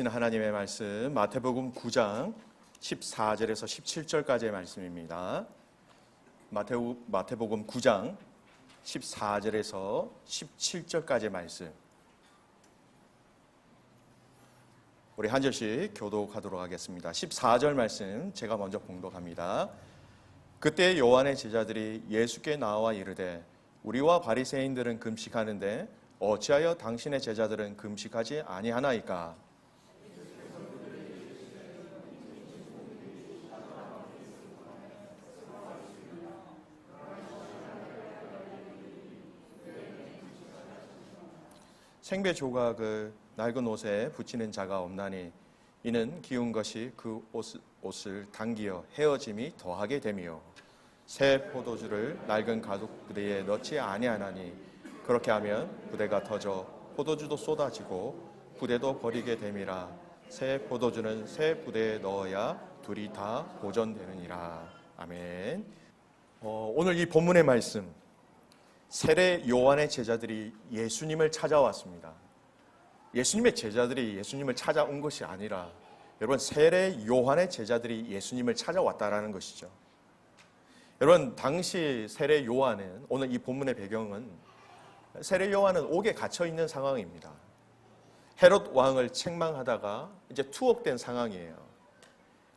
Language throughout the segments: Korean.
하나님의 말씀 마태복음 9장 14절에서 17절까지의 말씀입니다. 마태복음 9장 14절에서 17절까지의 말씀. 우리 한 절씩 교독하도록 하겠습니다. 14절 말씀 제가 먼저 봉독합니다. 그때 요한의 제자들이 예수께 나와 이르되 우리와 바리새인들은 금식하는데 어찌하여 당신의 제자들은 금식하지 아니하나이까? 생배 조각을 낡은 옷에 붙이는 자가 없나니 이는 기운 것이 그 옷을 당기어 헤어짐이 더하게 되며 새 포도주를 낡은 가죽 부대에 넣지 아니하나니 그렇게 하면 부대가 터져 포도주도 쏟아지고 부대도 버리게 됨이라. 새 포도주는 새 부대에 넣어야 둘이 다 보존되느니라. 아멘. 오늘 이 본문의 말씀, 세례 요한의 제자들이 예수님을 찾아왔습니다. 예수님의 제자들이 예수님을 찾아온 것이 아니라 여러분, 세례 요한의 제자들이 예수님을 찾아왔다라는 것이죠. 여러분, 당시 세례 요한은, 오늘 이 본문의 배경은 세례 요한은 옥에 갇혀 있는 상황입니다. 헤롯 왕을 책망하다가 이제 투옥된 상황이에요.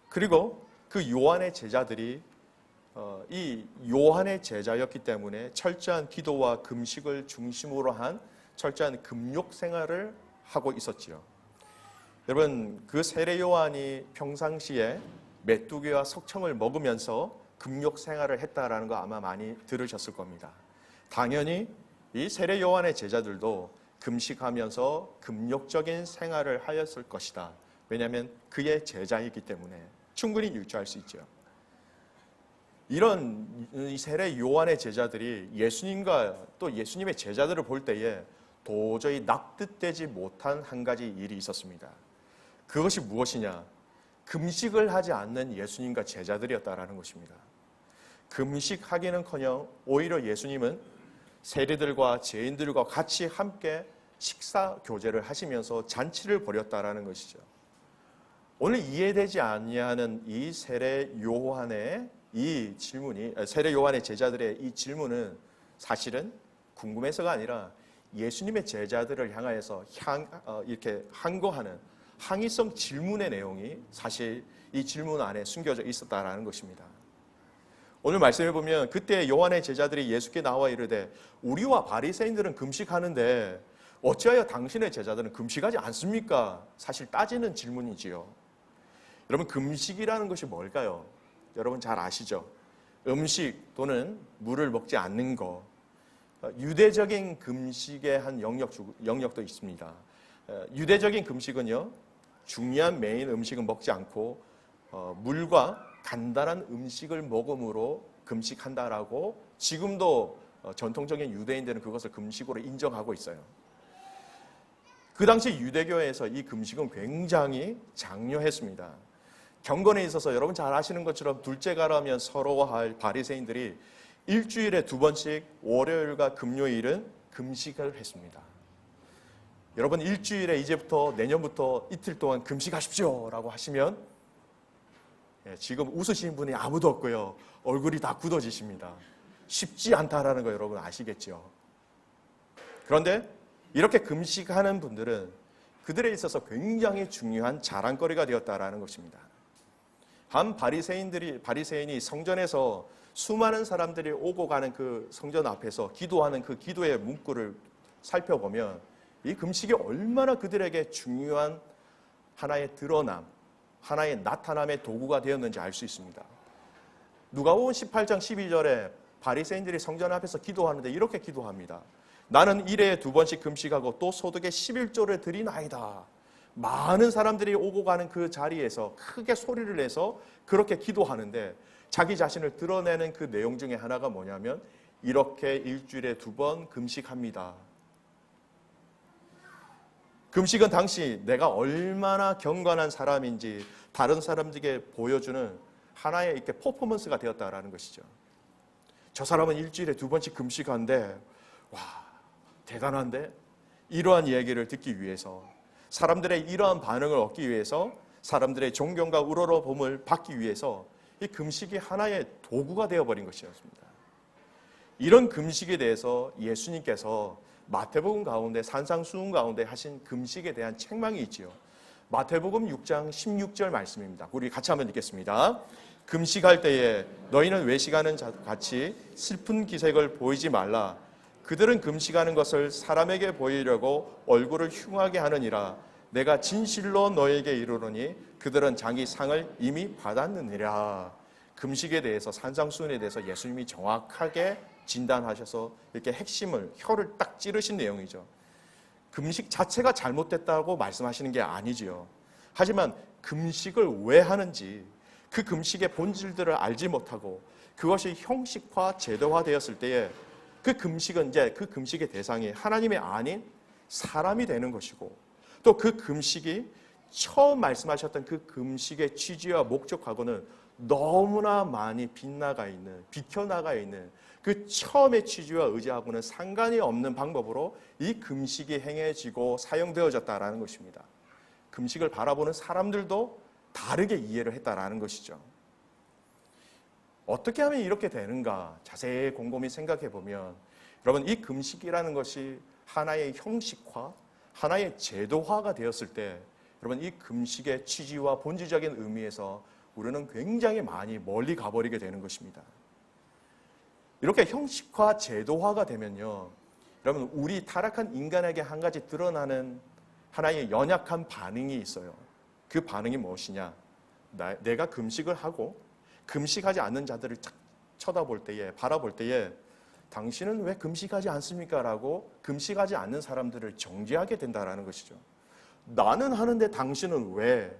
그리고 그 요한의 제자들이 이 요한의 제자였기 때문에 철저한 기도와 금식을 중심으로 한 철저한 금욕 생활을 하고 있었지요. 여러분, 그 세례 요한이 평상시에 메뚜기와 석청을 먹으면서 금욕 생활을 했다라는 거 아마 많이 들으셨을 겁니다. 당연히 이 세례 요한의 제자들도 금식하면서 금욕적인 생활을 하였을 것이다. 왜냐하면 그의 제자이기 때문에 충분히 유추할 수 있죠. 이런 세례 요한의 제자들이 예수님과 또 예수님의 제자들을 볼 때에 도저히 납득되지 못한 한 가지 일이 있었습니다. 그것이 무엇이냐? 금식을 하지 않는 예수님과 제자들이었다라는 것입니다. 금식하기는커녕 오히려 예수님은 세리들과 죄인들과 같이 함께 식사 교제를 하시면서 잔치를 벌였다라는 것이죠. 오늘 이해되지 아니하는 이 세례 요한의 이 질문이, 세례 요한의 제자들의 이 질문은 사실은 궁금해서가 아니라 예수님의 제자들을 향하여서 이렇게 항거하는 항의성 질문의 내용이 사실 이 질문 안에 숨겨져 있었다라는 것입니다. 오늘 말씀해 보면 그때 요한의 제자들이 예수께 나와 이르되 우리와 바리새인들은 금식하는데 어찌하여 당신의 제자들은 금식하지 않습니까? 사실 따지는 질문이지요. 여러분, 금식이라는 것이 뭘까요? 여러분 잘 아시죠? 음식 또는 물을 먹지 않는 것. 유대적인 금식의 한 영역도 있습니다. 유대적인 금식은요, 중요한 메인 음식은 먹지 않고 물과 간단한 음식을 먹음으로 금식한다라고 지금도 전통적인 유대인들은 그것을 금식으로 인정하고 있어요. 그 당시 유대교에서 이 금식은 굉장히 장려했습니다. 경건에 있어서 여러분 잘 아시는 것처럼 둘째가라면 서러워할 바리새인들이 일주일에 2번씩 월요일과 금요일은 금식을 했습니다. 여러분, 일주일에 이제부터 내년부터 이틀 동안 금식하십시오 라고 하시면 지금 웃으시는 분이 아무도 없고요, 얼굴이 다 굳어지십니다. 쉽지 않다라는 거 여러분 아시겠죠? 그런데 이렇게 금식하는 분들은 그들에 있어서 굉장히 중요한 자랑거리가 되었다라는 것입니다. 한 바리새인이 성전에서 수많은 사람들이 오고 가는 그 성전 앞에서 기도하는 그 기도의 문구를 살펴보면 이 금식이 얼마나 그들에게 중요한 하나의 드러남, 하나의 나타남의 도구가 되었는지 알 수 있습니다. 누가복음 18장 12절에 바리새인들이 성전 앞에서 기도하는데 이렇게 기도합니다. 나는 일회에 2번씩 금식하고 또 소득의 11조를 드리나이다. 많은 사람들이 오고 가는 그 자리에서 크게 소리를 내서 그렇게 기도하는데 자기 자신을 드러내는 그 내용 중에 하나가 뭐냐면 이렇게 일주일에 2번 금식합니다. 금식은 당시 내가 얼마나 경건한 사람인지 다른 사람들에게 보여주는 하나의 이렇게 퍼포먼스가 되었다라는 것이죠. 저 사람은 일주일에 2번씩 금식하는데 와, 대단한데? 이러한 얘기를 듣기 위해서 사람들의 이러한 반응을 얻기 위해서, 사람들의 존경과 우러러봄을 받기 위해서 이 금식이 하나의 도구가 되어버린 것이었습니다. 이런 금식에 대해서 예수님께서 마태복음 가운데 산상수훈 가운데 하신 금식에 대한 책망이 있지요. 마태복음 6장 16절 말씀입니다. 우리 같이 한번 읽겠습니다. 금식할 때에 너희는 외식하는 자 같이 슬픈 기색을 보이지 말라. 그들은 금식하는 것을 사람에게 보이려고 얼굴을 흉하게 하느니라. 내가 진실로 너에게 이르노니 그들은 자기 상을 이미 받았느니라. 금식에 대해서, 산상수훈에 대해서 예수님이 정확하게 진단하셔서 이렇게 핵심을, 혀를 딱 찌르신 내용이죠. 금식 자체가 잘못됐다고 말씀하시는 게 아니지요. 하지만 금식을 왜 하는지, 그 금식의 본질들을 알지 못하고 그것이 형식화, 제도화 되었을 때에 그 금식은 이제 그 금식의 대상이 하나님이 아닌 사람이 되는 것이고, 또 그 금식이 처음 말씀하셨던 그 금식의 취지와 목적하고는 너무나 많이 비켜나가 있는 그 처음의 취지와 의지하고는 상관이 없는 방법으로 이 금식이 행해지고 사용되어졌다라는 것입니다. 금식을 바라보는 사람들도 다르게 이해를 했다라는 것이죠. 어떻게 하면 이렇게 되는가 자세히 곰곰이 생각해 보면, 여러분, 이 금식이라는 것이 하나의 형식화, 하나의 제도화가 되었을 때, 여러분, 이 금식의 취지와 본질적인 의미에서 우리는 굉장히 많이 멀리 가버리게 되는 것입니다. 이렇게 형식화, 제도화가 되면요, 여러분, 우리 타락한 인간에게 한 가지 드러나는 하나의 연약한 반응이 있어요. 그 반응이 무엇이냐? 내가 금식을 하고 금식하지 않는 자들을 쳐다볼 때에, 바라볼 때에 당신은 왜 금식하지 않습니까? 라고 금식하지 않는 사람들을 정죄하게 된다는 것이죠. 나는 하는데 당신은 왜?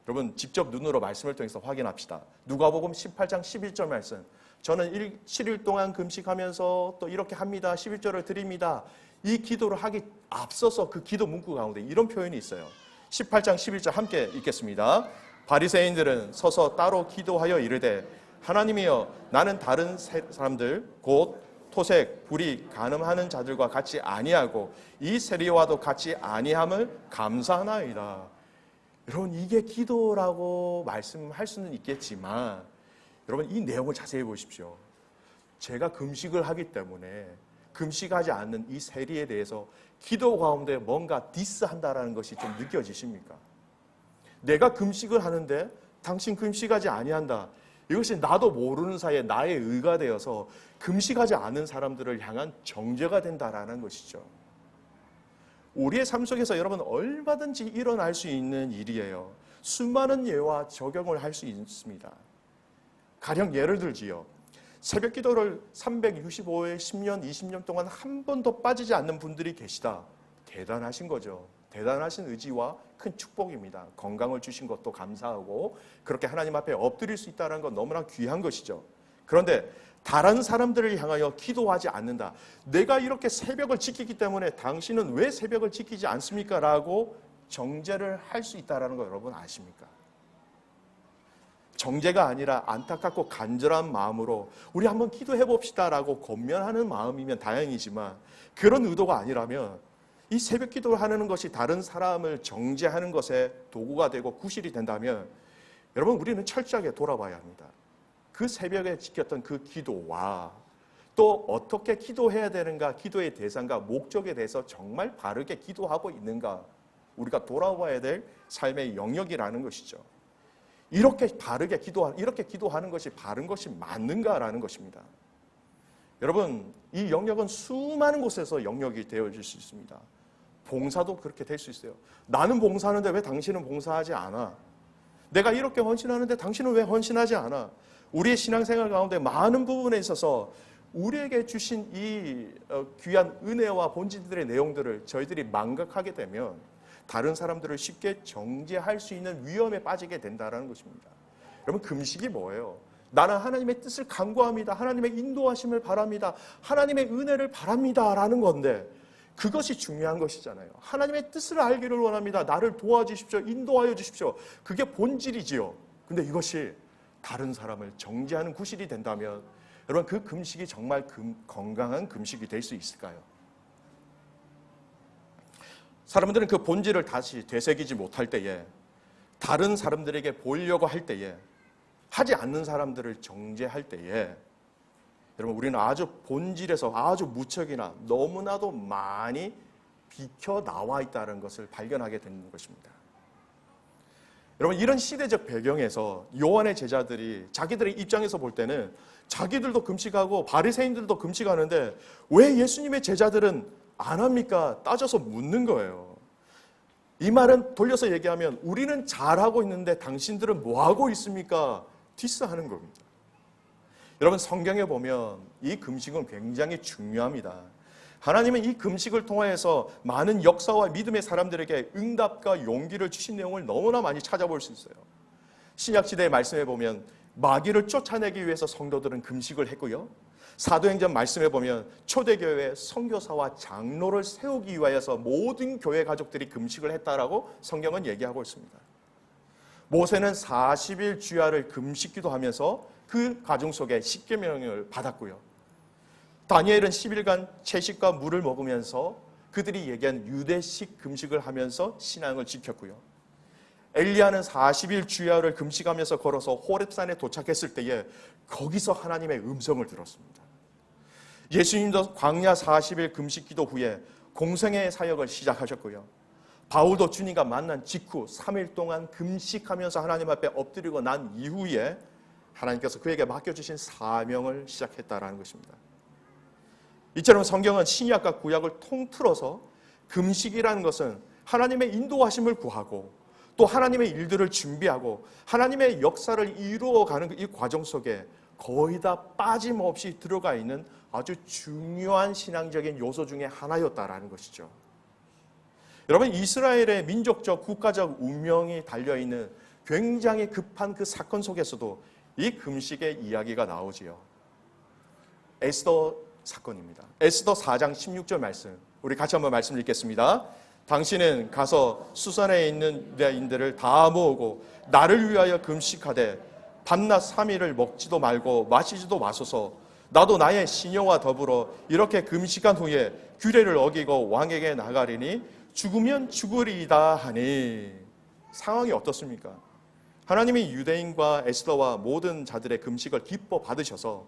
여러분, 직접 눈으로 말씀을 통해서 확인합시다. 누가복음 18장 11절 말씀. 저는 7일 동안 금식하면서 또 이렇게 합니다. 11절을 드립니다. 이 기도를 하기 앞서서 그 기도 문구 가운데 이런 표현이 있어요. 18장 11절 함께 읽겠습니다. 바리새인들은 서서 따로 기도하여 이르되 하나님이여, 나는 다른 사람들 곧 토색, 불이, 간음하는 자들과 같이 아니하고 이 세리와도 같이 아니함을 감사하나이다. 여러분, 이게 기도라고 말씀할 수는 있겠지만, 여러분, 이 내용을 자세히 보십시오. 제가 금식을 하기 때문에 금식하지 않는 이 세리에 대해서 기도 가운데 뭔가 디스한다라는 것이 좀 느껴지십니까? 내가 금식을 하는데 당신 금식하지 아니한다. 이것이 나도 모르는 사이에 나의 의가 되어서 금식하지 않은 사람들을 향한 정죄가 된다라는 것이죠. 우리의 삶 속에서 여러분 얼마든지 일어날 수 있는 일이에요. 수많은 예와 적용을 할 수 있습니다. 가령 예를 들지요. 새벽 기도를 365일 10년, 20년 동안 한 번도 빠지지 않는 분들이 계시다. 대단하신 거죠. 대단하신 의지와 큰 축복입니다. 건강을 주신 것도 감사하고 그렇게 하나님 앞에 엎드릴 수 있다는 건 너무나 귀한 것이죠. 그런데 다른 사람들을 향하여 기도하지 않는다. 내가 이렇게 새벽을 지키기 때문에 당신은 왜 새벽을 지키지 않습니까? 라고 정죄를 할 수 있다는 거 여러분 아십니까? 정죄가 아니라 안타깝고 간절한 마음으로 우리 한번 기도해 봅시다라고 권면하는 마음이면 다행이지만, 그런 의도가 아니라면 이 새벽 기도를 하는 것이 다른 사람을 정죄하는 것에 도구가 되고 구실이 된다면, 여러분, 우리는 철저하게 돌아봐야 합니다. 그 새벽에 지켰던 그 기도와 또 어떻게 기도해야 되는가, 기도의 대상과 목적에 대해서 정말 바르게 기도하고 있는가, 우리가 돌아봐야 될 삶의 영역이라는 것이죠. 이렇게 기도하는 것이 바른 것이 맞는가라는 것입니다. 여러분, 이 영역은 수많은 곳에서 영역이 되어질 수 있습니다. 봉사도 그렇게 될 수 있어요. 나는 봉사하는데 왜 당신은 봉사하지 않아? 내가 이렇게 헌신하는데 당신은 왜 헌신하지 않아? 우리의 신앙생활 가운데 많은 부분에 있어서 우리에게 주신 이 귀한 은혜와 본질들의 내용들을 저희들이 망각하게 되면 다른 사람들을 쉽게 정죄할 수 있는 위험에 빠지게 된다는 것입니다. 여러분, 금식이 뭐예요? 나는 하나님의 뜻을 간구합니다. 하나님의 인도하심을 바랍니다. 하나님의 은혜를 바랍니다. 라는 건데 그것이 중요한 것이잖아요. 하나님의 뜻을 알기를 원합니다. 나를 도와주십시오. 인도하여 주십시오. 그게 본질이지요. 근데 이것이 다른 사람을 정죄하는 구실이 된다면 여러분, 그 금식이 정말 건강한 금식이 될 수 있을까요? 사람들은 그 본질을 다시 되새기지 못할 때에, 다른 사람들에게 보이려고 할 때에, 하지 않는 사람들을 정죄할 때에, 여러분 우리는 아주 본질에서 아주 무척이나 너무나도 많이 비켜 나와 있다는 것을 발견하게 되는 것입니다. 여러분 이런 시대적 배경에서 요한의 제자들이 자기들의 입장에서 볼 때는 자기들도 금식하고 바리새인들도 금식하는데 왜 예수님의 제자들은 안 합니까? 따져서 묻는 거예요. 이 말은 돌려서 얘기하면 우리는 잘하고 있는데 당신들은 뭐하고 있습니까? 디스하는 겁니다. 여러분 성경에 보면 이 금식은 굉장히 중요합니다. 하나님은 이 금식을 통해서 많은 역사와 믿음의 사람들에게 응답과 용기를 주신 내용을 너무나 많이 찾아볼 수 있어요. 신약시대의 말씀에 보면 마귀를 쫓아내기 위해서 성도들은 금식을 했고요. 사도행전 말씀에 보면 초대교회에 선교사와 장로를 세우기 위하여서 모든 교회 가족들이 금식을 했다라고 성경은 얘기하고 있습니다. 모세는 40일 주야를 금식기도 하면서 그 가정 속에 십계명을 받았고요. 다니엘은 10일간 채식과 물을 먹으면서 그들이 얘기한 유대식 금식을 하면서 신앙을 지켰고요. 엘리야는 40일 주야를 금식하면서 걸어서 호렙산에 도착했을 때에 거기서 하나님의 음성을 들었습니다. 예수님도 광야 40일 금식기도 후에 공생애의 사역을 시작하셨고요. 바울도 주님과 만난 직후 3일 동안 금식하면서 하나님 앞에 엎드리고 난 이후에 하나님께서 그에게 맡겨주신 사명을 시작했다라는 것입니다. 이처럼 성경은 신약과 구약을 통틀어서 금식이라는 것은 하나님의 인도하심을 구하고 또 하나님의 일들을 준비하고 하나님의 역사를 이루어가는 이 과정 속에 거의 다 빠짐없이 들어가 있는 아주 중요한 신앙적인 요소 중에 하나였다라는 것이죠. 여러분 이스라엘의 민족적 국가적 운명이 달려있는 굉장히 급한 그 사건 속에서도 이 금식의 이야기가 나오지요. 에스더 사건입니다. 에스더 4장 16절 말씀 우리 같이 한번 말씀을 읽겠습니다. 당신은 가서 수산에 있는 유대인들을 다 모으고 나를 위하여 금식하되 밤낮 3일을 먹지도 말고 마시지도 마소서. 나도 나의 시녀와 더불어 이렇게 금식한 후에 규례를 어기고 왕에게 나가리니 죽으면 죽으리이다 하니. 상황이 어떻습니까? 하나님이 유대인과 에스더와 모든 자들의 금식을 기뻐 받으셔서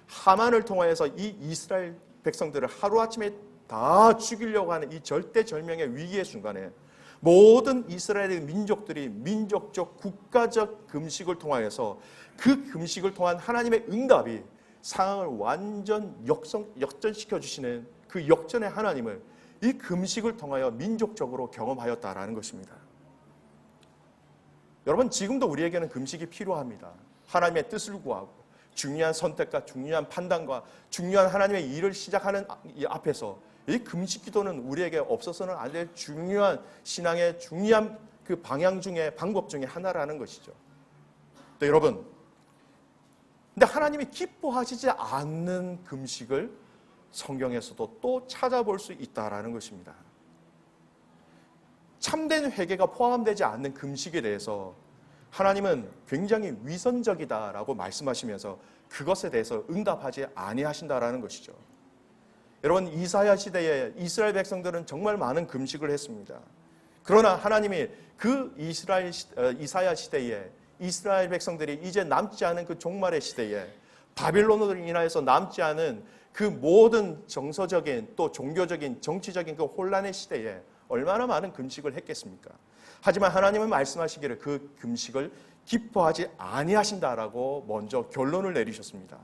하만을 통하여서 이 이스라엘 백성들을 하루아침에 다 죽이려고 하는 이 절대절명의 위기의 순간에 모든 이스라엘의 민족들이 민족적 국가적 금식을 통하여서 그 금식을 통한 하나님의 응답이 상황을 완전 역전시켜 주시는 그 역전의 하나님을 이 금식을 통하여 민족적으로 경험하였다라는 것입니다. 여러분 지금도 우리에게는 금식이 필요합니다. 하나님의 뜻을 구하고 중요한 선택과 중요한 판단과 중요한 하나님의 일을 시작하는 이 앞에서 이 금식 기도는 우리에게 없어서는 안 될 중요한 신앙의 중요한 그 방향 중에 방법 중에 하나라는 것이죠. 네, 여러분, 근데 하나님이 기뻐하시지 않는 금식을 성경에서도 또 찾아볼 수 있다라는 것입니다. 참된 회개가 포함되지 않는 금식에 대해서 하나님은 굉장히 위선적이다라고 말씀하시면서 그것에 대해서 응답하지 아니하신다라는 것이죠. 여러분 이사야 시대에 이스라엘 백성들은 정말 많은 금식을 했습니다. 그러나 하나님이 그 이사야 시대에 이스라엘 백성들이 이제 남지 않은 그 종말의 시대에 바빌론으로 인하여서 남지 않은 그 모든 정서적인 또 종교적인 정치적인 그 혼란의 시대에 얼마나 많은 금식을 했겠습니까? 하지만 하나님은 말씀하시기를 그 금식을 기뻐하지 아니하신다라고 먼저 결론을 내리셨습니다.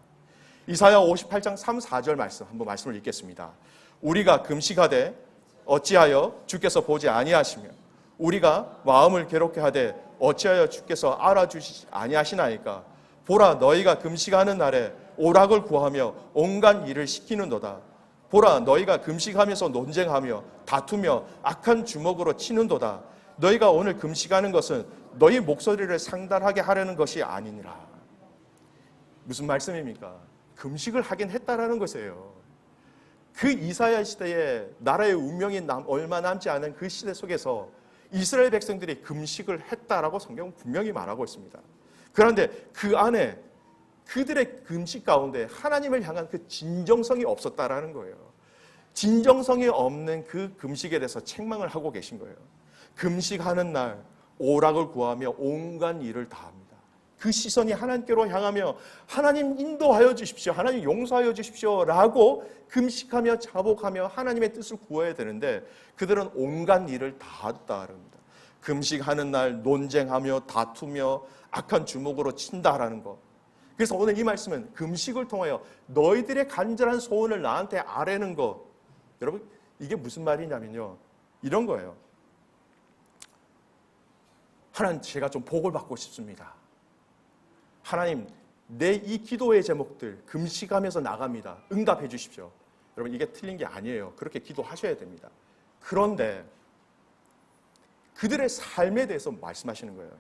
이사야 58장 3, 4절 말씀 한번 말씀을 읽겠습니다. 우리가 금식하되 어찌하여 주께서 보지 아니하시며 우리가 마음을 괴롭게 하되 어찌하여 주께서 알아주시지 아니하시나이까. 보라 너희가 금식하는 날에 오락을 구하며 온갖 일을 시키는도다. 보라 너희가 금식하면서 논쟁하며 다투며 악한 주먹으로 치는도다. 너희가 오늘 금식하는 것은 너희 목소리를 상달하게 하려는 것이 아니니라. 무슨 말씀입니까? 금식을 하긴 했다라는 것이에요. 그 이사야 시대에 나라의 운명이 얼마 남지 않은 그 시대 속에서 이스라엘 백성들이 금식을 했다라고 성경은 분명히 말하고 있습니다. 그런데 그 안에 그들의 금식 가운데 하나님을 향한 그 진정성이 없었다라는 거예요. 진정성이 없는 그 금식에 대해서 책망을 하고 계신 거예요. 금식하는 날 오락을 구하며 온갖 일을 다합니다. 그 시선이 하나님께로 향하며 하나님 인도하여 주십시오, 하나님 용서하여 주십시오 라고 금식하며 자복하며 하나님의 뜻을 구해야 되는데 그들은 온갖 일을 다 했다랍니다. 금식하는 날 논쟁하며 다투며 악한 주먹으로 친다라는 것. 그래서 오늘 이 말씀은 금식을 통하여 너희들의 간절한 소원을 나한테 아뢰는 것. 여러분 이게 무슨 말이냐면요, 이런 거예요. 하나님, 제가 좀 복을 받고 싶습니다. 하나님, 내 이 기도의 제목들 금식하면서 나갑니다. 응답해 주십시오. 여러분 이게 틀린 게 아니에요. 그렇게 기도하셔야 됩니다. 그런데 그들의 삶에 대해서 말씀하시는 거예요.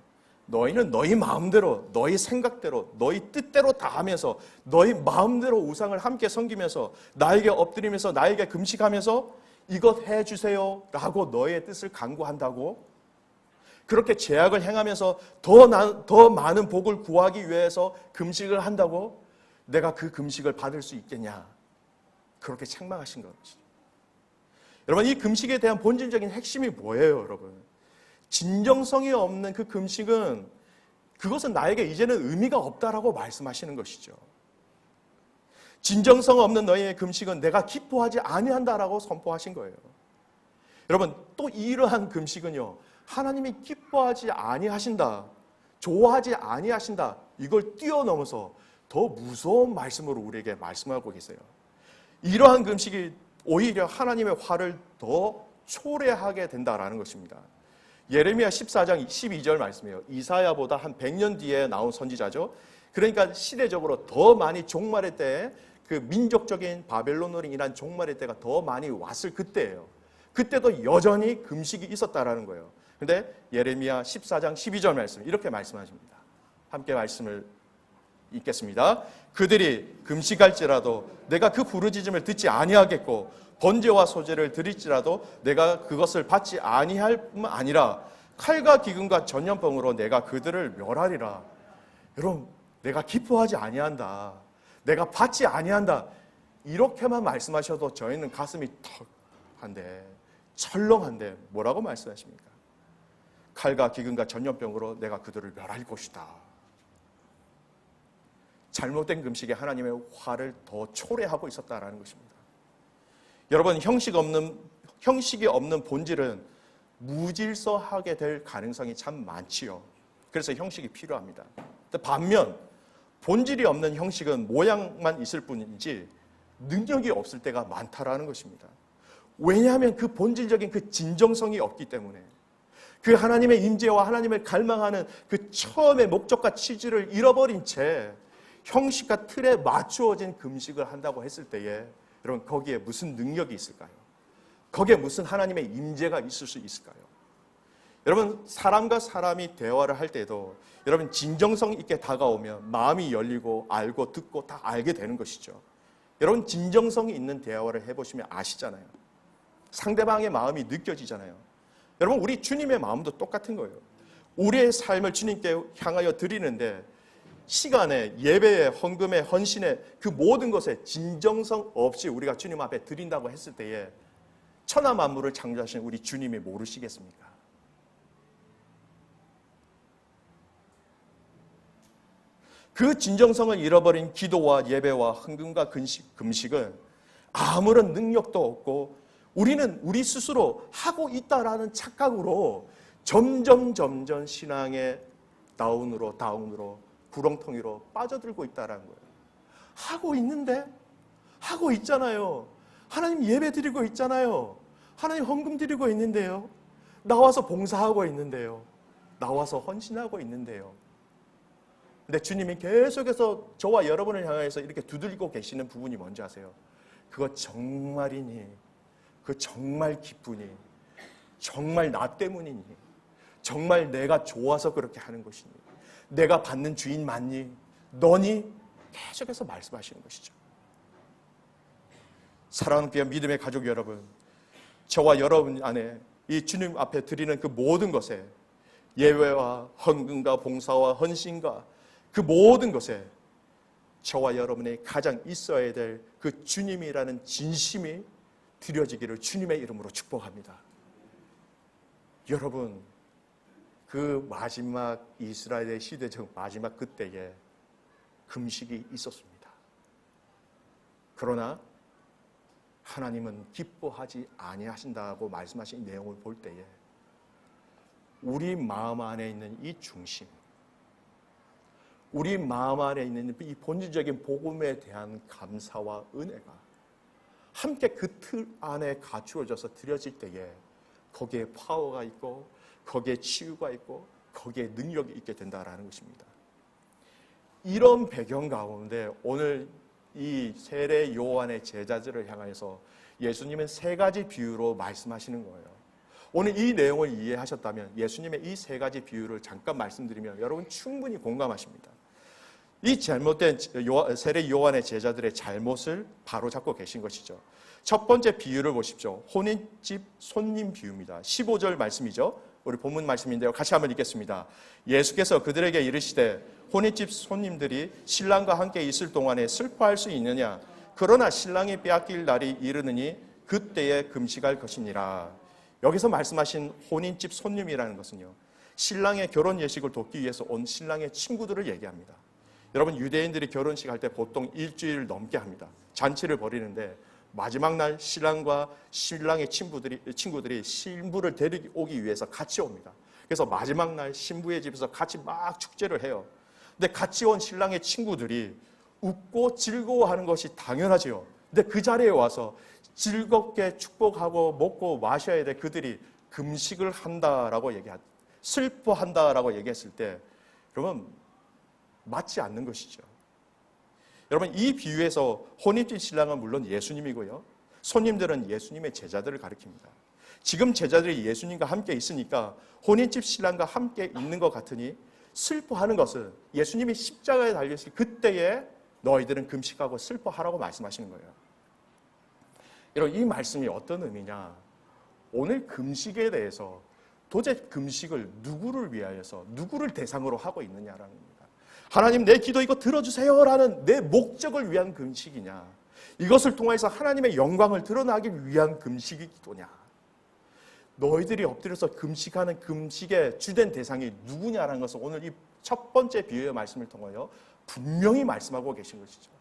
너희는 너희 마음대로, 너희 생각대로, 너희 뜻대로 다 하면서 너희 마음대로 우상을 함께 섬기면서 나에게 엎드리면서 나에게 금식하면서 이것 해주세요 라고 너의 뜻을 간구한다고? 그렇게 죄악을 행하면서 더 많은 복을 구하기 위해서 금식을 한다고? 내가 그 금식을 받을 수 있겠냐? 그렇게 책망하신 것이죠. 여러분 이 금식에 대한 본질적인 핵심이 뭐예요, 여러분? 진정성이 없는 그 금식은 그것은 나에게 이제는 의미가 없다라고 말씀하시는 것이죠. 진정성 없는 너희의 금식은 내가 기뻐하지 아니한다라고 선포하신 거예요. 여러분 또 이러한 금식은요, 하나님이 기뻐하지 아니하신다, 좋아하지 아니하신다, 이걸 뛰어넘어서 더 무서운 말씀으로 우리에게 말씀하고 계세요. 이러한 금식이 오히려 하나님의 화를 더 초래하게 된다라는 것입니다. 예레미야 14장 12절 말씀이에요. 이사야보다 한 100년 뒤에 나온 선지자죠. 그러니까 시대적으로 더 많이 종말의 때에 그 민족적인 바벨론으로 인한 종말의 때가 더 많이 왔을 그때예요. 그때도 여전히 금식이 있었다라는 거예요. 그런데 예레미야 14장 12절 말씀 이렇게 말씀하십니다. 함께 말씀을 읽겠습니다. 그들이 금식할지라도 내가 그 부르짖음을 듣지 아니하겠고 번제와 소제를 드릴지라도 내가 그것을 받지 아니할 뿐만 아니라 칼과 기근과 전염병으로 내가 그들을 멸하리라. 여러분 내가 기뻐하지 아니한다, 내가 받지 아니한다, 이렇게만 말씀하셔도 저희는 가슴이 턱한데 철렁한데 뭐라고 말씀하십니까? 칼과 기근과 전염병으로 내가 그들을 멸할 것이다. 잘못된 금식에 하나님의 화를 더 초래하고 있었다라는 것입니다. 여러분 형식이 없는 본질은 무질서하게 될 가능성이 참 많지요. 그래서 형식이 필요합니다. 반면 본질이 없는 형식은 모양만 있을 뿐이지 능력이 없을 때가 많다라는 것입니다. 왜냐하면 그 본질적인 그 진정성이 없기 때문에, 그 하나님의 임재와 하나님을 갈망하는 그 처음의 목적과 취지를 잃어버린 채 형식과 틀에 맞추어진 금식을 한다고 했을 때에 여러분 거기에 무슨 능력이 있을까요? 거기에 무슨 하나님의 임재가 있을 수 있을까요? 여러분 사람과 사람이 대화를 할 때도 여러분 진정성 있게 다가오면 마음이 열리고 알고 듣고 다 알게 되는 것이죠. 여러분 진정성이 있는 대화를 해보시면 아시잖아요. 상대방의 마음이 느껴지잖아요. 여러분 우리 주님의 마음도 똑같은 거예요. 우리의 삶을 주님께 향하여 드리는데 시간에, 예배에, 헌금에, 헌신에 그 모든 것에 진정성 없이 우리가 주님 앞에 드린다고 했을 때에 천하 만물을 창조하신 우리 주님이 모르시겠습니까? 그 진정성을 잃어버린 기도와 예배와 헌금과 금식은 아무런 능력도 없고 우리는 우리 스스로 하고 있다라는 착각으로 점점 신앙의 다운으로 구렁텅이로 빠져들고 있다는 거예요. 하고 있는데? 하고 있잖아요. 하나님 예배 드리고 있잖아요. 하나님 헌금 드리고 있는데요. 나와서 봉사하고 있는데요. 나와서 헌신하고 있는데요. 근데 주님이 계속해서 저와 여러분을 향해서 이렇게 두들기고 계시는 부분이 뭔지 아세요? 그거 정말이니? 그거 정말 기쁘니? 정말 나 때문이니? 정말 내가 좋아서 그렇게 하는 것이니? 내가 받는 주인 맞니? 너니? 계속해서 말씀하시는 것이죠. 사랑하는 귀한 믿음의 가족 여러분, 저와 여러분 안에 이 주님 앞에 드리는 그 모든 것에 예배와 헌금과 봉사와 헌신과 그 모든 것에 저와 여러분의 가장 있어야 될 그 주님이라는 진심이 드려지기를 주님의 이름으로 축복합니다. 여러분, 그 마지막 이스라엘의 시대적 마지막 그때에 금식이 있었습니다. 그러나 하나님은 기뻐하지 아니하신다고 말씀하신 내용을 볼 때에 우리 마음 안에 있는 이 중심, 우리 마음 안에 있는 이 본질적인 복음에 대한 감사와 은혜가 함께 그 틀 안에 갖추어져서 드려질 때에 거기에 파워가 있고 거기에 치유가 있고 거기에 능력이 있게 된다라는 것입니다. 이런 배경 가운데 오늘 이 세례 요한의 제자들을 향해서 예수님은 세 가지 비유로 말씀하시는 거예요. 오늘 이 내용을 이해하셨다면 예수님의 이 세 가지 비유를 잠깐 말씀드리면 여러분 충분히 공감하십니다. 이 잘못된 세례 요한의 제자들의 잘못을 바로잡고 계신 것이죠. 첫 번째 비유를 보십시오. 혼인집 손님 비유입니다. 15절 말씀이죠. 우리 본문 말씀인데요. 같이 한번 읽겠습니다. 예수께서 그들에게 이르시되 혼인집 손님들이 신랑과 함께 있을 동안에 슬퍼할 수 있느냐? 그러나 신랑이 빼앗길 날이 이르느니 그때에 금식할 것이니라. 여기서 말씀하신 혼인집 손님이라는 것은요, 신랑의 결혼 예식을 돕기 위해서 온 신랑의 친구들을 얘기합니다. 여러분, 유대인들이 결혼식 할 때 보통 일주일 넘게 합니다. 잔치를 벌이는데 마지막 날 신랑과 신랑의 친구들이 신부를 데리고 위해서 같이 옵니다. 그래서 마지막 날 신부의 집에서 같이 막 축제를 해요. 근데 같이 온 신랑의 친구들이 웃고 즐거워하는 것이 당연하지요. 근데 그 자리에 와서 즐겁게 축복하고 먹고 마셔야 돼 그들이 금식을 한다라고 슬퍼한다라고 얘기했을 때 그러면 맞지 않는 것이죠. 여러분, 이 비유에서 혼인집 신랑은 물론 예수님이고요, 손님들은 예수님의 제자들을 가리킵니다. 지금 제자들이 예수님과 함께 있으니까 혼인집 신랑과 함께 있는 것 같으니 슬퍼하는 것은 예수님이 십자가에 달렸을 그때에 너희들은 금식하고 슬퍼하라고 말씀하시는 거예요. 여러분, 이 말씀이 어떤 의미냐? 오늘 금식에 대해서 도대체 금식을 누구를 위하여서 누구를 대상으로 하고 있느냐라는 겁니다. 하나님, 내 기도 이거 들어주세요라는 내 목적을 위한 금식이냐, 이것을 통해서 하나님의 영광을 드러나기 위한 금식이 기도냐, 너희들이 엎드려서 금식하는 금식의 주된 대상이 누구냐라는 것을 오늘 이 첫 번째 비유의 말씀을 통하여 분명히 말씀하고 계신 것이죠.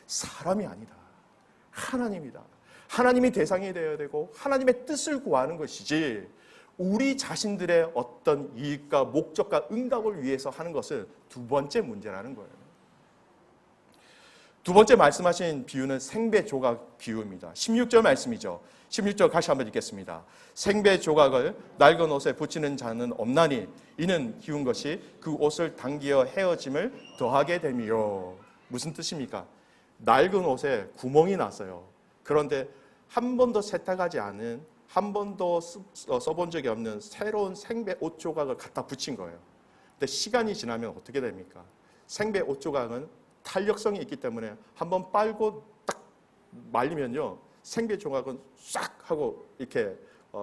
사람이 아니다, 하나님이다. 하나님이 대상이 되어야 되고 하나님의 뜻을 구하는 것이지 우리 자신들의 어떤 이익과 목적과 응답을 위해서 하는 것은 두 번째 문제라는 거예요. 두 번째 말씀하신 비유는 생배 조각 비유입니다. 16절 말씀이죠. 16절 다시 한번 읽겠습니다. 생배 조각을 낡은 옷에 붙이는 자는 없나니 이는 기운 것이 그 옷을 당기어 헤어짐을 더하게 됨이요. 무슨 뜻입니까? 낡은 옷에 구멍이 났어요. 그런데 한 번도 세탁하지 않은, 한 번도 써본 적이 없는 새로운 생배 옷 조각을 갖다 붙인 거예요. 근데 시간이 지나면 어떻게 됩니까? 생배 옷 조각은 탄력성이 있기 때문에 한번 빨고 딱 말리면요, 생배 조각은 싹 하고 이렇게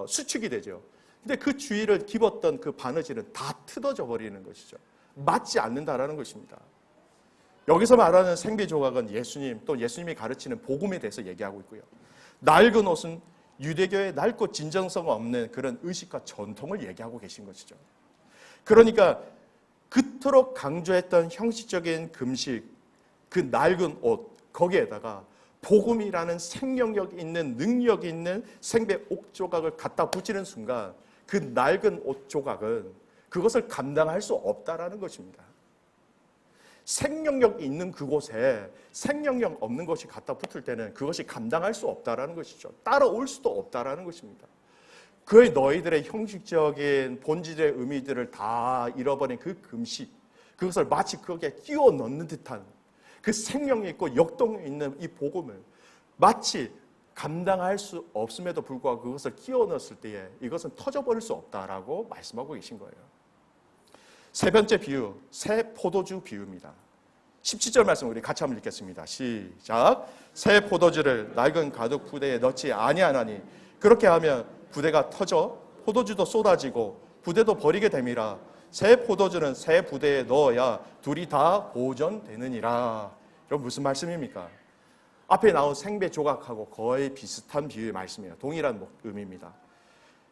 수축이 되죠. 근데 그 주위를 입었던 그 바느질은 다 뜯어져 버리는 것이죠. 맞지 않는다라는 것입니다. 여기서 말하는 생배 조각은 예수님, 또 예수님이 가르치는 복음에 대해서 얘기하고 있고요. 낡은 옷은 유대교의 낡고 진정성 없는 그런 의식과 전통을 얘기하고 계신 것이죠. 그러니까 그토록 강조했던 형식적인 금식, 그 낡은 옷, 거기에다가 복음이라는 생명력 있는, 능력 있는 생배 옷 조각을 갖다 붙이는 순간 그 낡은 옷 조각은 그것을 감당할 수 없다라는 것입니다. 생명력 있는 그곳에 생명력 없는 것이 갖다 붙을 때는 그것이 감당할 수 없다라는 것이죠. 따라올 수도 없다라는 것입니다. 그 너희들의 형식적인 본질의 의미들을 다 잃어버린 그 금식, 그것을 마치 거기에 끼워 넣는 듯한 그 생명력 있고 역동 있는 이 복음을 마치 감당할 수 없음에도 불구하고 그것을 끼워 넣었을 때에 이것은 터져버릴 수 없다라고 말씀하고 계신 거예요. 세 번째 비유, 새 포도주 비유입니다. 17절 말씀 우리 같이 한번 읽겠습니다. 시작. 새 포도주를 낡은 가죽 부대에 넣지 아니하나니 그렇게 하면 부대가 터져 포도주도 쏟아지고 부대도 버리게 됨이라. 새 포도주는 새 부대에 넣어야 둘이 다 보존되느니라. 이건 무슨 말씀입니까? 앞에 나온 생배 조각하고 거의 비슷한 비유의 말씀이에요. 동일한 의미입니다.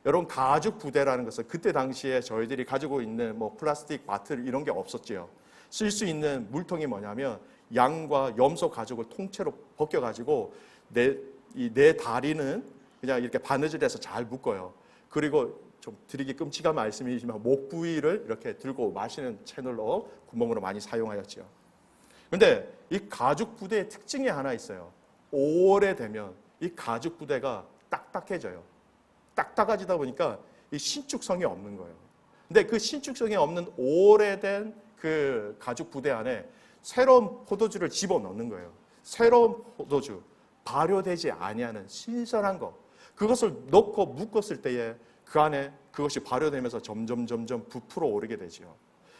여러분, 가죽 부대라는 것은 그때 당시에 저희들이 가지고 있는 플라스틱 바틀 이런 게 없었지요. 쓸 수 있는 물통이 뭐냐면 양과 염소 가죽을 통째로 벗겨가지고 내 다리는 그냥 이렇게 바느질해서 잘 묶어요. 그리고 좀 드리기 끔찍한 말씀이지만 목 부위를 이렇게 들고 마시는 채널로 구멍으로 많이 사용하였지요. 그런데 이 가죽 부대의 특징이 하나 있어요. 오래되면 이 가죽 부대가 딱딱해져요. 딱딱해지다 보니까 이 신축성이 없는 거예요. 근데 그 신축성이 없는 오래된 그 가죽 부대 안에 새로운 포도주를 집어넣는 거예요. 새로운 포도주, 발효되지 아니하는 신선한 것, 그것을 넣고 묶었을 때에 그 안에 그것이 발효되면서 점점 부풀어 오르게 되죠.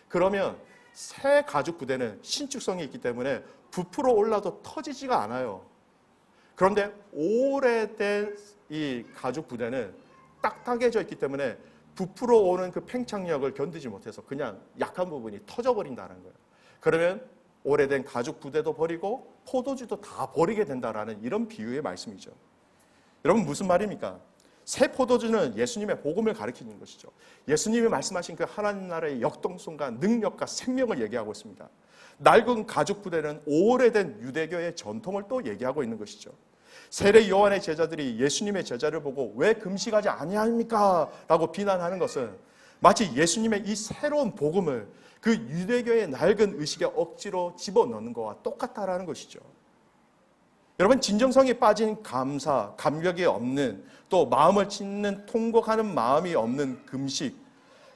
그러면 새 가죽 부대는 신축성이 있기 때문에 부풀어 올라도 터지지가 않아요. 그런데 오래된 이 가죽 부대는 딱딱해져 있기 때문에 부풀어 오는 그 팽창력을 견디지 못해서 그냥 약한 부분이 터져버린다는 거예요. 그러면 오래된 가죽 부대도 버리고 포도주도 다 버리게 된다라는 이런 비유의 말씀이죠. 여러분, 무슨 말입니까? 새 포도주는 예수님의 복음을 가리키는 것이죠. 예수님이 말씀하신 그 하나님 나라의 역동성과 능력과 생명을 얘기하고 있습니다. 낡은 가죽 부대는 오래된 유대교의 전통을 또 얘기하고 있는 것이죠. 세례 요한의 제자들이 예수님의 제자를 보고 왜 금식하지 아니합니까? 라고 비난하는 것은 마치 예수님의 이 새로운 복음을 그 유대교의 낡은 의식에 억지로 집어넣는 것과 똑같다라는 것이죠. 여러분, 진정성이 빠진 감사, 감격이 없는, 또 마음을 찢는 통곡하는 마음이 없는 금식,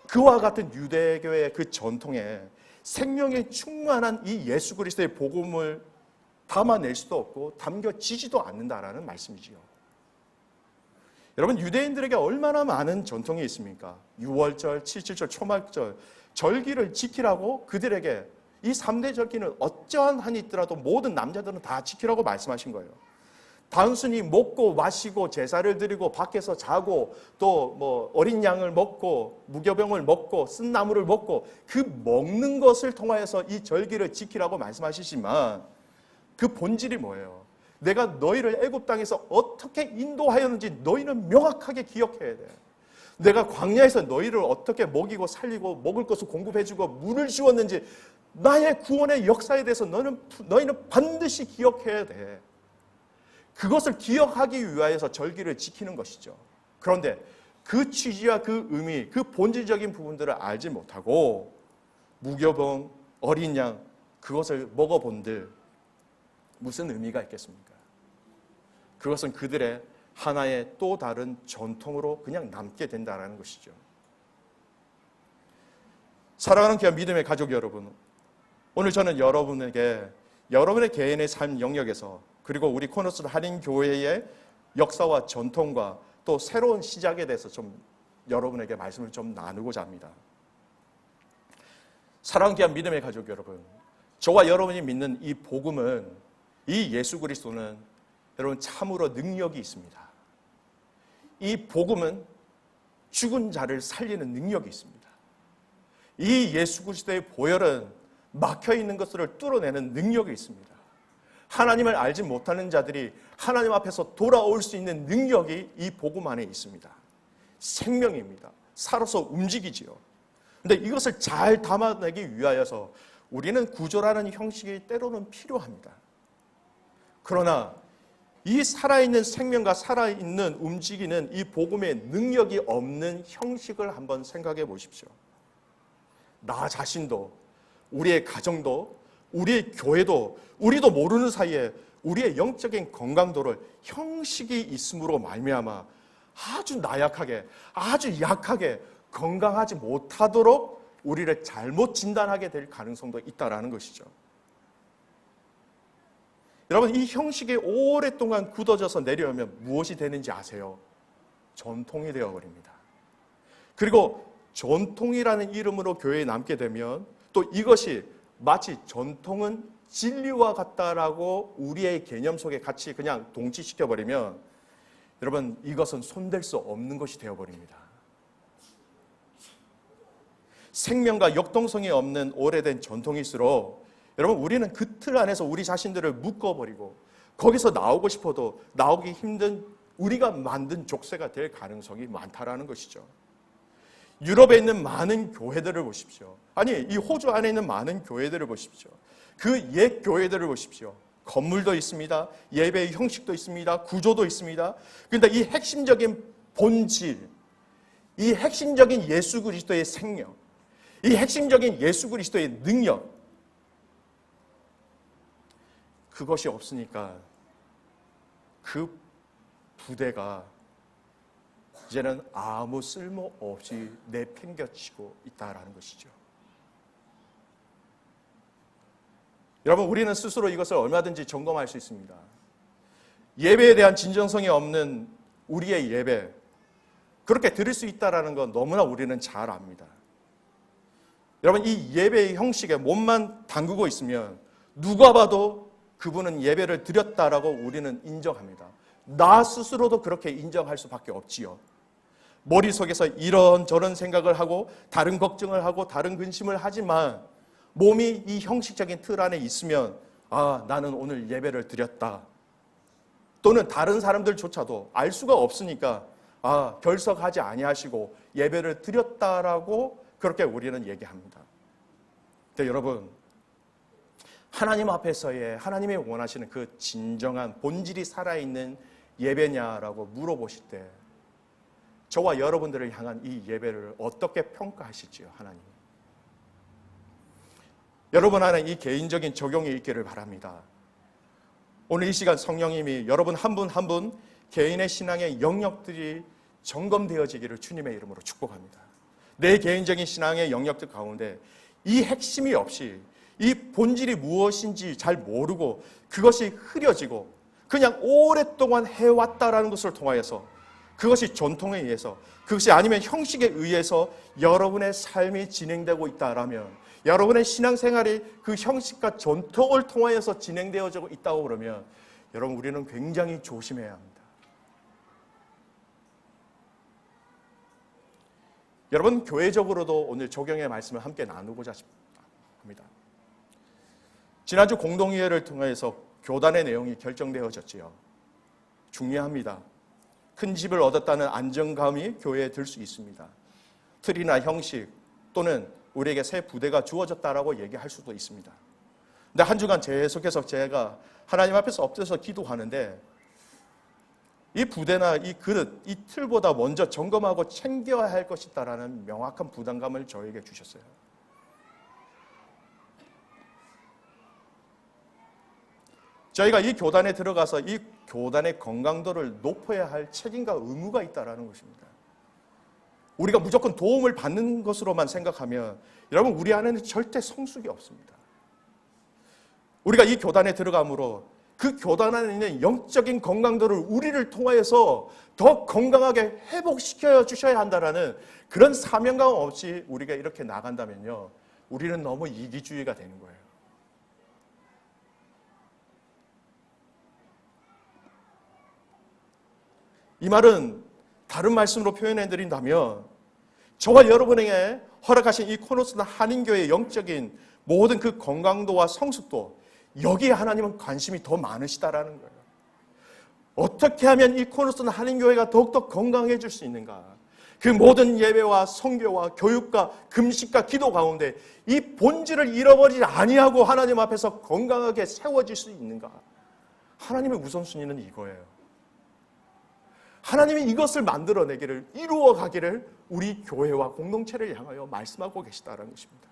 그와 같은 유대교의 그 전통에 생명이 충만한 이 예수 그리스도의 복음을 담아낼 수도 없고 담겨지지도 않는다라는 말씀이지요. 여러분, 유대인들에게 얼마나 많은 전통이 있습니까? 유월절, 칠칠절, 초막절, 절기를 지키라고 그들에게 이 3대 절기는 어떠한 한이 있더라도 모든 남자들은 다 지키라고 말씀하신 거예요. 단순히 먹고 마시고 제사를 드리고 밖에서 자고 또 어린 양을 먹고 무교병을 먹고 쓴 나물을 먹고 그 먹는 것을 통하여서 이 절기를 지키라고 말씀하시지만 그 본질이 뭐예요? 내가 너희를 애굽 땅에서 어떻게 인도하였는지 너희는 명확하게 기억해야 돼. 내가 광야에서 너희를 어떻게 먹이고 살리고 먹을 것을 공급해주고 물을 주었는지 나의 구원의 역사에 대해서 너희는 반드시 기억해야 돼. 그것을 기억하기 위하여서 절기를 지키는 것이죠. 그런데 그 취지와 그 의미, 그 본질적인 부분들을 알지 못하고 무교병, 어린 양 그것을 먹어본들 무슨 의미가 있겠습니까? 그것은 그들의 하나의 또 다른 전통으로 그냥 남게 된다는 것이죠. 사랑하는 귀한 믿음의 가족 여러분, 오늘 저는 여러분에게 여러분의 개인의 삶 영역에서 그리고 우리 코너스 한인교회의 역사와 전통과 또 새로운 시작에 대해서 좀 여러분에게 말씀을 좀 나누고자 합니다. 사랑하는 귀한 믿음의 가족 여러분, 저와 여러분이 믿는 이 복음은, 이 예수 그리스도는 여러분 참으로 능력이 있습니다. 이 복음은 죽은 자를 살리는 능력이 있습니다. 이 예수 그리스도의 보혈은 막혀있는 것들을 뚫어내는 능력이 있습니다. 하나님을 알지 못하는 자들이 하나님 앞에서 돌아올 수 있는 능력이 이 복음 안에 있습니다. 생명입니다. 살아서 움직이지요. 그런데 이것을 잘 담아내기 위하여서 우리는 구조라는 형식이 때로는 필요합니다. 그러나 이 살아있는 생명과 살아있는 움직이는 이 복음의 능력이 없는 형식을 한번 생각해 보십시오. 나 자신도, 우리의 가정도, 우리의 교회도, 우리도 모르는 사이에 우리의 영적인 건강도를 형식이 있음으로 말미암아 아주 나약하게, 아주 약하게 건강하지 못하도록 우리를 잘못 진단하게 될 가능성도 있다라는 것이죠. 여러분, 이 형식이 오랫동안 굳어져서 내려오면 무엇이 되는지 아세요? 전통이 되어버립니다. 그리고 전통이라는 이름으로 교회에 남게 되면 또 이것이 마치 전통은 진리와 같다라고 우리의 개념 속에 같이 그냥 동치시켜버리면 여러분, 이것은 손댈 수 없는 것이 되어버립니다. 생명과 역동성이 없는 오래된 전통일수록 여러분, 우리는 그 틀 안에서 우리 자신들을 묶어버리고 거기서 나오고 싶어도 나오기 힘든 우리가 만든 족쇄가 될 가능성이 많다라는 것이죠. 유럽에 있는 많은 교회들을 보십시오. 아니, 이 호주 안에 있는 많은 교회들을 보십시오. 그 옛 교회들을 보십시오. 건물도 있습니다. 예배의 형식도 있습니다. 구조도 있습니다. 그런데 이 핵심적인 본질, 이 핵심적인 예수 그리스도의 생명, 이 핵심적인 예수 그리스도의 능력, 그것이 없으니까 그 부대가 이제는 아무 쓸모 없이 내팽겨치고 있다라는 것이죠. 여러분, 우리는 스스로 이것을 얼마든지 점검할 수 있습니다. 예배에 대한 진정성이 없는 우리의 예배, 그렇게 드릴 수 있다는 건 너무나 우리는 잘 압니다. 여러분, 이 예배의 형식에 몸만 담그고 있으면 누가 봐도 그분은 예배를 드렸다라고 우리는 인정합니다. 나 스스로도 그렇게 인정할 수밖에 없지요. 머릿속에서 이런저런 생각을 하고 다른 걱정을 하고 다른 근심을 하지만 몸이 이 형식적인 틀 안에 있으면 나는 오늘 예배를 드렸다. 또는 다른 사람들조차도 알 수가 없으니까 결석하지 아니하시고 예배를 드렸다라고 그렇게 우리는 얘기합니다. 근데 여러분, 하나님 앞에서의 하나님이 원하시는 그 진정한 본질이 살아있는 예배냐라고 물어보실 때 저와 여러분들을 향한 이 예배를 어떻게 평가하실지요, 하나님. 여러분 안에 이 개인적인 적용이 있기를 바랍니다. 오늘 이 시간 성령님이 여러분 한 분 한 분 개인의 신앙의 영역들이 점검되어지기를 주님의 이름으로 축복합니다. 내 개인적인 신앙의 영역들 가운데 이 핵심이 없이 이 본질이 무엇인지 잘 모르고 그것이 흐려지고 그냥 오랫동안 해왔다라는 것을 통하여서 그것이 전통에 의해서 그것이 아니면 형식에 의해서 여러분의 삶이 진행되고 있다라면 여러분의 신앙생활이 그 형식과 전통을 통하여서 진행되어지고 있다고 그러면 여러분 우리는 굉장히 조심해야 합니다. 여러분 교회적으로도 오늘 적용의 말씀을 함께 나누고자 합니다. 지난주 공동의회를 통해서 교단의 내용이 결정되어졌지요. 중요합니다. 큰 집을 얻었다는 안정감이 교회에 들 수 있습니다. 틀이나 형식 또는 우리에게 새 부대가 주어졌다라고 얘기할 수도 있습니다. 근데 한 주간 계속해서 제가 하나님 앞에서 엎드려서 기도하는데 이 부대나 이 그릇, 이 틀보다 먼저 점검하고 챙겨야 할 것이다라는 명확한 부담감을 저에게 주셨어요. 저희가 이 교단에 들어가서 이 교단의 건강도를 높여야 할 책임과 의무가 있다는 것입니다. 우리가 무조건 도움을 받는 것으로만 생각하면 여러분 우리 안에는 절대 성숙이 없습니다. 우리가 이 교단에 들어감으로 그 교단 안에 있는 영적인 건강도를 우리를 통하여서 더 건강하게 회복시켜 주셔야 한다는 그런 사명감 없이 우리가 이렇게 나간다면요, 우리는 너무 이기주의가 되는 거예요. 이 말은 다른 말씀으로 표현해드린다면 저와 여러분에게 허락하신 이 코노스나 한인교회의 영적인 모든 그 건강도와 성숙도 여기에 하나님은 관심이 더 많으시다라는 거예요. 어떻게 하면 이 코노스나 한인교회가 더욱더 건강해질 수 있는가? 그 모든 예배와 선교와 교육과 금식과 기도 가운데 이 본질을 잃어버리지 아니하고 하나님 앞에서 건강하게 세워질 수 있는가? 하나님의 우선순위는 이거예요. 하나님이 이것을 만들어내기를, 이루어가기를 우리 교회와 공동체를 향하여 말씀하고 계시다는 것입니다.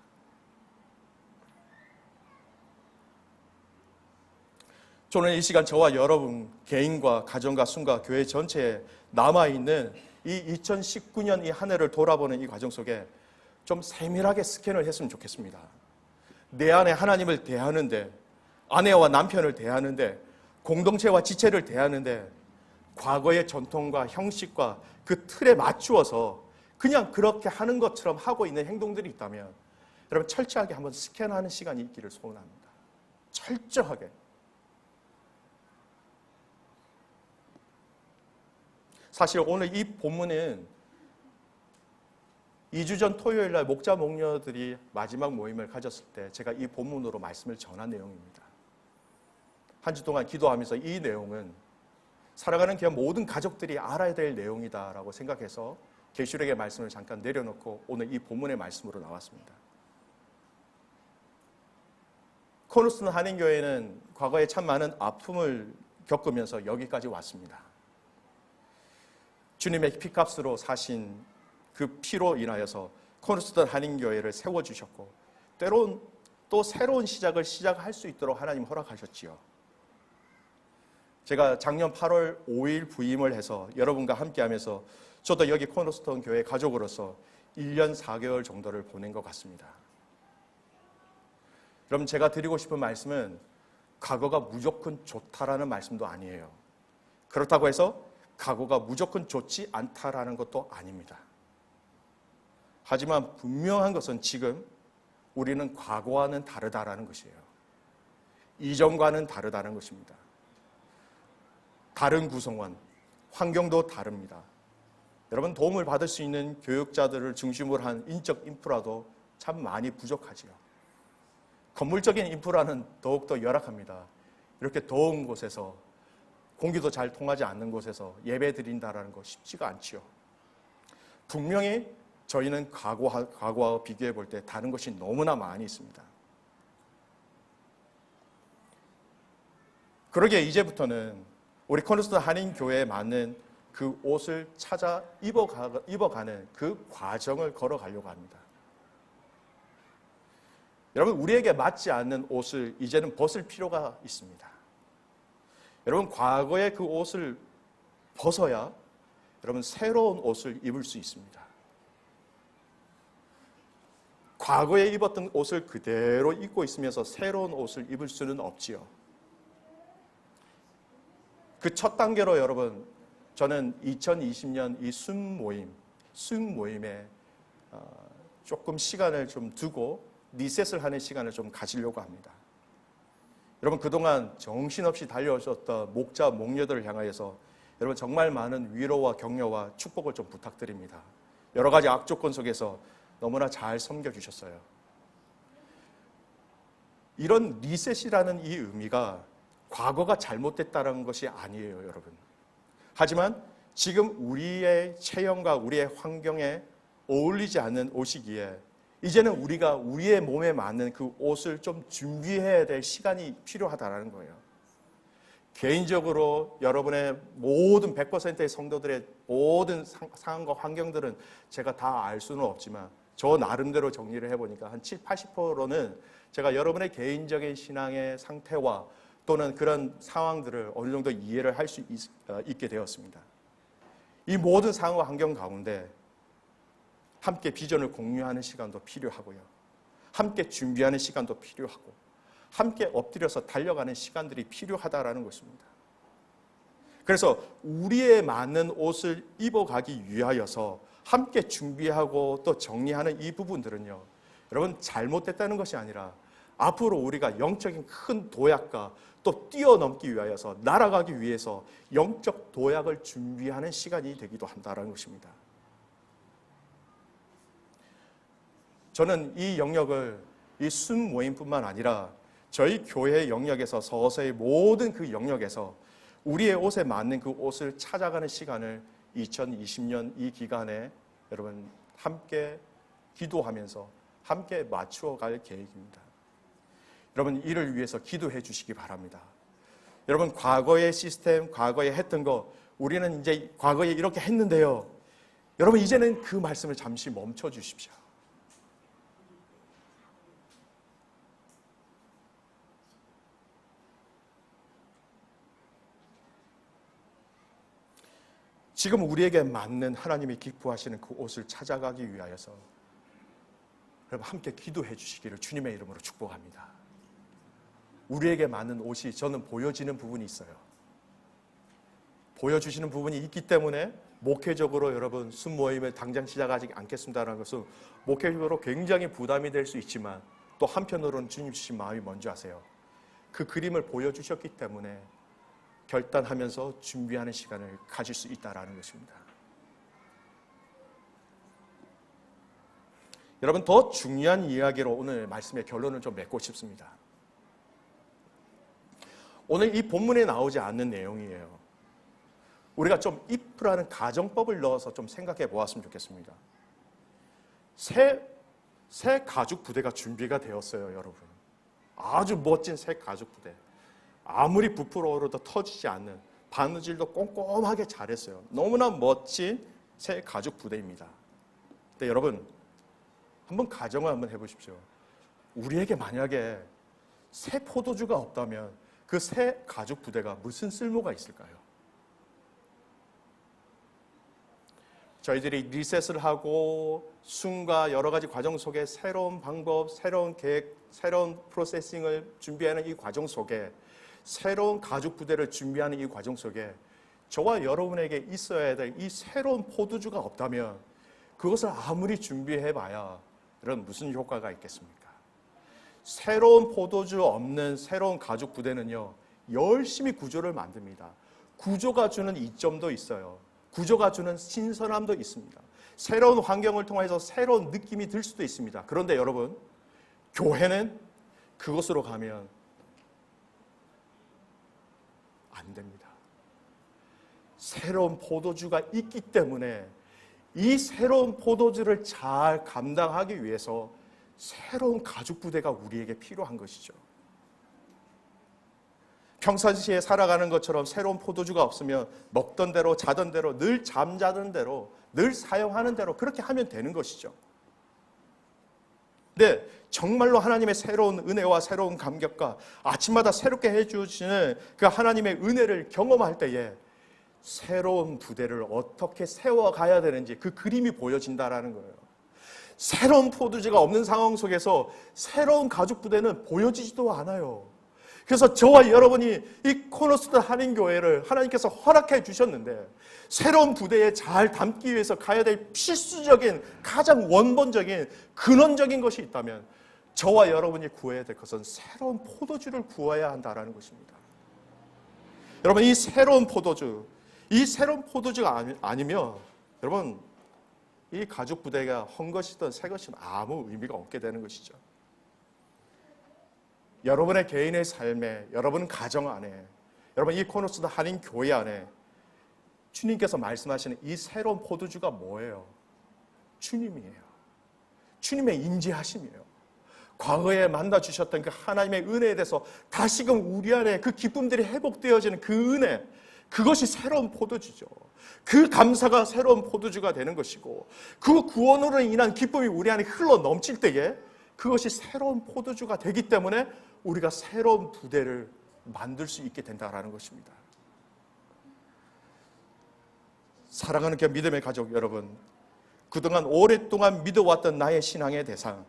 저는 이 시간 저와 여러분 개인과 가정과 순과 교회 전체에 남아있는 이 2019년 이 한 해를 돌아보는 이 과정 속에 좀 세밀하게 스캔을 했으면 좋겠습니다. 내 안에 하나님을 대하는데, 아내와 남편을 대하는데, 공동체와 지체를 대하는데 과거의 전통과 형식과 그 틀에 맞추어서 그냥 그렇게 하는 것처럼 하고 있는 행동들이 있다면 여러분 철저하게 한번 스캔하는 시간이 있기를 소원합니다. 철저하게. 사실 오늘 이 본문은 2주 전 토요일 날 목자 목녀들이 마지막 모임을 가졌을 때 제가 이 본문으로 말씀을 전한 내용입니다. 한 주 동안 기도하면서 이 내용은 살아가는 그냥 모든 가족들이 알아야 될 내용이다라고 생각해서 계시록의 말씀을 잠깐 내려놓고 오늘 이 본문의 말씀으로 나왔습니다. 코너스톤 한인교회는 과거에 참 많은 아픔을 겪으면서 여기까지 왔습니다. 주님의 피값으로 사신 그 피로 인하여서 코너스톤 한인교회를 세워주셨고 때론 또 새로운 시작할 수 있도록 하나님 허락하셨지요. 제가 작년 8월 5일 부임을 해서 여러분과 함께하면서 저도 여기 코너스톤 교회 가족으로서 1년 4개월 정도를 보낸 것 같습니다. 여러분, 제가 드리고 싶은 말씀은 과거가 무조건 좋다라는 말씀도 아니에요. 그렇다고 해서 과거가 무조건 좋지 않다라는 것도 아닙니다. 하지만 분명한 것은 지금 우리는 과거와는 다르다라는 것이에요. 이전과는 다르다는 것입니다. 다른 구성원, 환경도 다릅니다. 여러분, 도움을 받을 수 있는 교육자들을 중심으로 한 인적 인프라도 참 많이 부족하지요. 건물적인 인프라는 더욱더 열악합니다. 이렇게 더운 곳에서 공기도 잘 통하지 않는 곳에서 예배 드린다는 거 쉽지가 않지요. 분명히 저희는 과거와 비교해 볼 때 다른 것이 너무나 많이 있습니다. 그러기에 이제부터는 우리 코너스톤 한인교회에 맞는 그 옷을 찾아 입어가는 그 과정을 걸어가려고 합니다. 여러분, 우리에게 맞지 않는 옷을 이제는 벗을 필요가 있습니다. 여러분, 과거의 그 옷을 벗어야 여러분 새로운 옷을 입을 수 있습니다. 과거에 입었던 옷을 그대로 입고 있으면서 새로운 옷을 입을 수는 없지요. 그 첫 단계로 여러분, 저는 2020년 이 순 모임에 조금 시간을 좀 두고 리셋을 하는 시간을 좀 가지려고 합니다. 여러분, 그동안 정신없이 달려오셨던 목자, 목녀들을 향하여서 여러분 정말 많은 위로와 격려와 축복을 좀 부탁드립니다. 여러 가지 악조건 속에서 너무나 잘 섬겨주셨어요. 이런 리셋이라는 이 의미가 과거가 잘못됐다는 것이 아니에요, 여러분. 하지만 지금 우리의 체형과 우리의 환경에 어울리지 않는 옷이기에 이제는 우리가 우리의 몸에 맞는 그 옷을 좀 준비해야 될 시간이 필요하다는 거예요. 개인적으로 여러분의 모든 100%의 성도들의 모든 상황과 환경들은 제가 다 알 수는 없지만 저 나름대로 정리를 해보니까 한 7, 80%는 제가 여러분의 개인적인 신앙의 상태와 또는 그런 상황들을 어느 정도 이해를 할 수 있게 되었습니다. 이 모든 상황과 환경 가운데 함께 비전을 공유하는 시간도 필요하고요. 함께 준비하는 시간도 필요하고 함께 엎드려서 달려가는 시간들이 필요하다라는 것입니다. 그래서 우리에 맞는 옷을 입어가기 위하여서 함께 준비하고 또 정리하는 이 부분들은요, 여러분 잘못됐다는 것이 아니라 앞으로 우리가 영적인 큰 도약과 또 뛰어넘기 위하여서 날아가기 위해서 영적 도약을 준비하는 시간이 되기도 한다는 것입니다. 저는 이 영역을 이 순 모임뿐만 아니라 저희 교회 영역에서 서서히 모든 그 영역에서 우리의 옷에 맞는 그 옷을 찾아가는 시간을 2020년 이 기간에 여러분 함께 기도하면서 함께 맞추어 갈 계획입니다. 여러분 이를 위해서 기도해 주시기 바랍니다. 여러분 과거의 시스템, 과거에 했던 거 우리는 이제 과거에 이렇게 했는데요. 여러분 이제는 그 말씀을 잠시 멈춰 주십시오. 지금 우리에게 맞는 하나님이 기뻐하시는 그 옷을 찾아가기 위하여서 여러분 함께 기도해 주시기를 주님의 이름으로 축복합니다. 우리에게 맞는 옷이 저는 보여지는 부분이 있어요. 보여주시는 부분이 있기 때문에 목회적으로 여러분 순모임을 당장 시작하지 않겠습니다라는 것은 목회적으로 굉장히 부담이 될 수 있지만 또 한편으로는 주님 주신 마음이 뭔지 아세요? 그 그림을 보여주셨기 때문에 결단하면서 준비하는 시간을 가질 수 있다는 것입니다. 여러분 더 중요한 이야기로 오늘 말씀의 결론을 좀 맺고 싶습니다. 오늘 이 본문에 나오지 않는 내용이에요. 우리가 좀 if라는 가정법을 넣어서 좀 생각해 보았으면 좋겠습니다. 새 가죽 부대가 준비가 되었어요, 여러분. 아주 멋진 새 가죽 부대. 아무리 부풀어 오르도 터지지 않는, 바느질도 꼼꼼하게 잘했어요. 너무나 멋진 새 가죽 부대입니다. 근데 여러분, 한번 가정을 한번 해보십시오. 우리에게 만약에 새 포도주가 없다면 그 새 가죽 부대가 무슨 쓸모가 있을까요? 저희들이 리셋을 하고 순과 여러 가지 과정 속에 새로운 방법, 새로운 계획, 새로운 프로세싱을 준비하는 이 과정 속에, 새로운 가죽 부대를 준비하는 이 과정 속에 저와 여러분에게 있어야 될 이 새로운 포도주가 없다면 그것을 아무리 준비해봐야 이런 무슨 효과가 있겠습니까? 새로운 포도주 없는 새로운 가죽 부대는요, 열심히 구조를 만듭니다. 구조가 주는 이점도 있어요. 구조가 주는 신선함도 있습니다. 새로운 환경을 통해서 새로운 느낌이 들 수도 있습니다. 그런데 여러분, 교회는 그것으로 가면 안 됩니다. 새로운 포도주가 있기 때문에 이 새로운 포도주를 잘 감당하기 위해서 새로운 가죽 부대가 우리에게 필요한 것이죠. 평상시에 살아가는 것처럼 새로운 포도주가 없으면 먹던 대로 자던 대로 늘 잠자던 대로 늘 사용하는 대로 그렇게 하면 되는 것이죠. 근데 정말로 하나님의 새로운 은혜와 새로운 감격과 아침마다 새롭게 해주시는 그 하나님의 은혜를 경험할 때에 새로운 부대를 어떻게 세워가야 되는지 그 그림이 보여진다라는 거예요. 새로운 포도주가 없는 상황 속에서 새로운 가죽 부대는 보여지지도 않아요. 그래서 저와 여러분이 이 코너스트 한인교회를 하나님께서 허락해 주셨는데 새로운 부대에 잘 담기 위해서 가야 될 필수적인 가장 원본적인 근원적인 것이 있다면 저와 여러분이 구해야 될 것은 새로운 포도주를 구해야 한다는 것입니다. 여러분, 이 새로운 포도주가 아니면 여러분 이 가죽 부대가 헝것이든 새것이든 아무 의미가 없게 되는 것이죠. 여러분의 개인의 삶에, 여러분 가정 안에, 여러분 이 코너스트 한인 교회 안에 주님께서 말씀하시는 이 새로운 포도주가 뭐예요? 주님이에요. 주님의 인지하심이에요. 과거에 만나 주셨던 그 하나님의 은혜에 대해서 다시금 우리 안에 그 기쁨들이 회복되어지는 그 은혜, 그것이 새로운 포도주죠. 그 감사가 새로운 포도주가 되는 것이고 그 구원으로 인한 기쁨이 우리 안에 흘러 넘칠 때에 그것이 새로운 포도주가 되기 때문에 우리가 새로운 부대를 만들 수 있게 된다는 것입니다. 사랑하는 그 믿음의 가족 여러분, 그동안 오랫동안 믿어왔던 나의 신앙의 대상,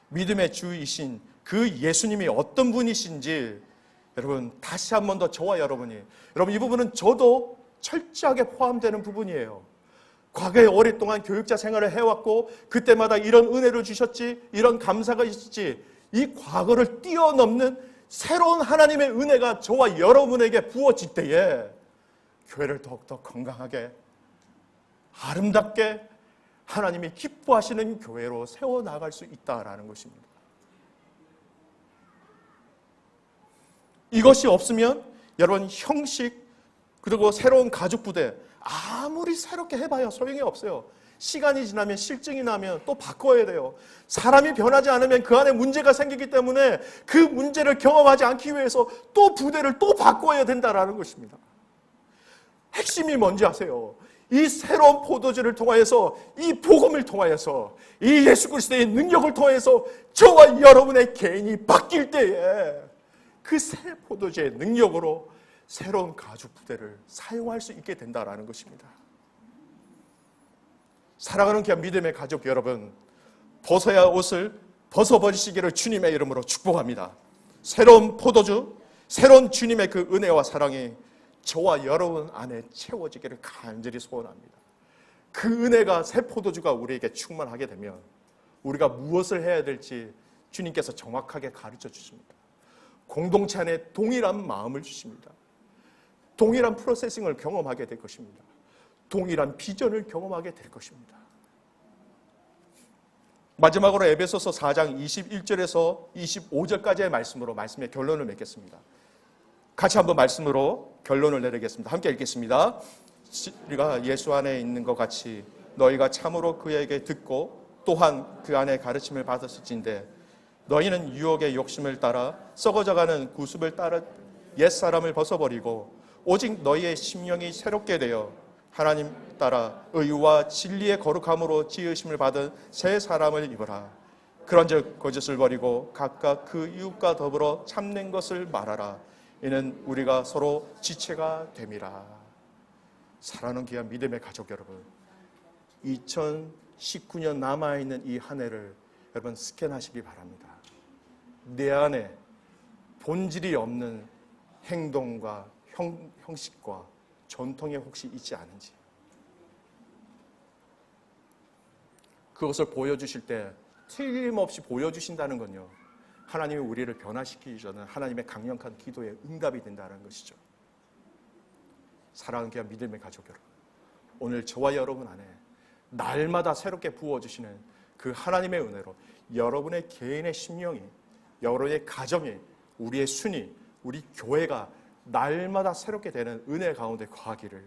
믿음의 주이신 그 예수님이 어떤 분이신지 여러분 다시 한 번 더 저와 여러분 이 부분은 저도 철저하게 포함되는 부분이에요. 과거에 오랫동안 교육자 생활을 해왔고 그때마다 이런 은혜를 주셨지, 이런 감사가 있었지, 이 과거를 뛰어넘는 새로운 하나님의 은혜가 저와 여러분에게 부어질 때에 교회를 더욱더 건강하게 아름답게 하나님이 기뻐하시는 교회로 세워나갈 수 있다라는 것입니다. 이것이 없으면 여러분 형식 그리고 새로운 가죽 부대 아무리 새롭게 해봐야 소용이 없어요. 시간이 지나면 실증이 나면 또 바꿔야 돼요. 사람이 변하지 않으면 그 안에 문제가 생기기 때문에 그 문제를 경험하지 않기 위해서 또 부대를 또 바꿔야 된다는 것입니다. 핵심이 뭔지 아세요? 이 새로운 포도주를 통하여서 이 복음을 통하여서 이 예수 그리스도의 능력을 통해서 저와 여러분의 개인이 바뀔 때에 그 새 포도주의 능력으로 새로운 가죽 부대를 사용할 수 있게 된다는 것입니다. 사랑하는 귀한 믿음의 가족 여러분, 벗어야 할 옷을 벗어버리시기를 주님의 이름으로 축복합니다. 새로운 포도주, 새로운 주님의 그 은혜와 사랑이 저와 여러분 안에 채워지기를 간절히 소원합니다. 그 은혜가 새 포도주가 우리에게 충만하게 되면 우리가 무엇을 해야 될지 주님께서 정확하게 가르쳐 주십니다. 공동체 안에 동일한 마음을 주십니다. 동일한 프로세싱을 경험하게 될 것입니다. 동일한 비전을 경험하게 될 것입니다. 마지막으로 에베소서 4장 21절에서 25절까지의 말씀으로 말씀의 결론을 맺겠습니다. 같이 한번 말씀으로 결론을 내리겠습니다. 함께 읽겠습니다. 우리가 예수 안에 있는 것 같이 너희가 참으로 그에게 듣고 또한 그 안에 가르침을 받았을진데 너희는 유혹의 욕심을 따라 썩어져가는 구습을 따라 옛사람을 벗어버리고 오직 너희의 심령이 새롭게 되어 하나님 따라 의와 진리의 거룩함으로 지으심을 받은 새 사람을 입어라. 그런즉 거짓을 버리고 각각 그 이웃과 더불어 참는 것을 말하라. 이는 우리가 서로 지체가 됨이라. 사랑하는 귀한 믿음의 가족 여러분, 2019년 남아있는 이 한 해를 여러분 스캔하시기 바랍니다. 내 안에 본질이 없는 행동과 형식과 전통이 혹시 있지 않은지, 그것을 보여주실 때 틀림없이 보여주신다는 건요, 하나님이 우리를 변화시키기 전에 하나님의 강력한 기도에 응답이 된다는 것이죠. 사랑하는 귀한 믿음의 가족 여러분, 오늘 저와 여러분 안에 날마다 새롭게 부어주시는 그 하나님의 은혜로 여러분의 개인의 심령이, 여러분의 가정이, 우리의 순이, 우리 교회가 날마다 새롭게 되는 은혜 가운데 거하기를